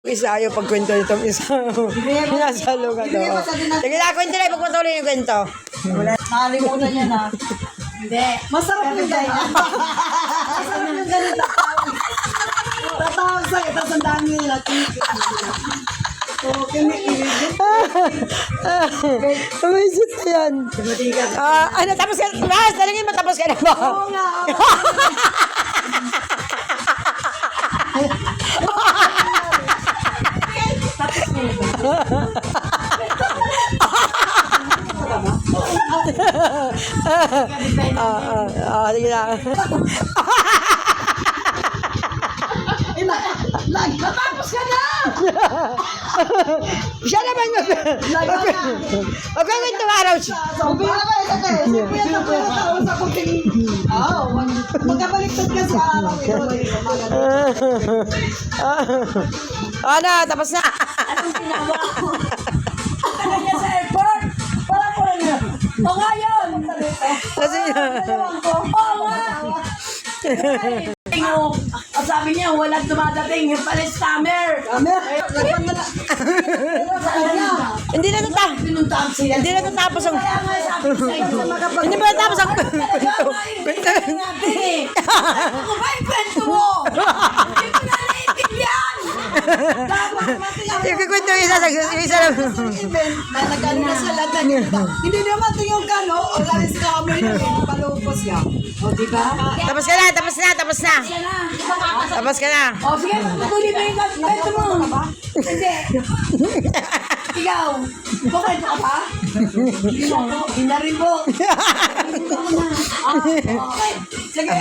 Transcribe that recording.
Isa ayaw pagkwento nitong isa. Nasa lugar to. Sige na, kwento na. Pagpatuloy yung kwento. Nakalimutan niya na. Hindi. Masarap yung ganyan. Masarap yung ganito. Tatawag sa'yo, tapos ang dami nila. Oo, kinikilig. Amazing na yan. Ano, tapos ka? Mas, talagin mo, tapos ka na ba? Oo nga. Sige na. Natapos ka na! Siya naman magkwento araw siya. Sabi na ba ito kayo? Siyempre yan ako yung tao sa kuting... Oo, magkabaliktad ka sa araw ito. Ano, tapos na. Anong ginawa ko? Ano niya sa airport? Parang ko rin yun. O nga yun! Kasi Oo nga! At sabi niya, walang dumadating. Yung pala scammer. Scammer? hindi na tatapos. Pinuntaan sila. Hindi na tatapos ang Kaya nga sabi ko sa inyo, hindi ba tatapos ang kwento? Ako ba yung kwento mo? Hindi ko na naiintindihan. Yung kwento yung isa lang. Na nagano na sa ladan yun. Hindi naman ito yung gano. O lalo scammer yun. Palupos yan. O diba? Tapos ka na, tapos na, tapos na. Yan na. Tapos ka na. O sige, tuloy mo yung kwento mo. Hindi. Ikaw, kwento ka ba? Hindi na rin po. Okay. Sige.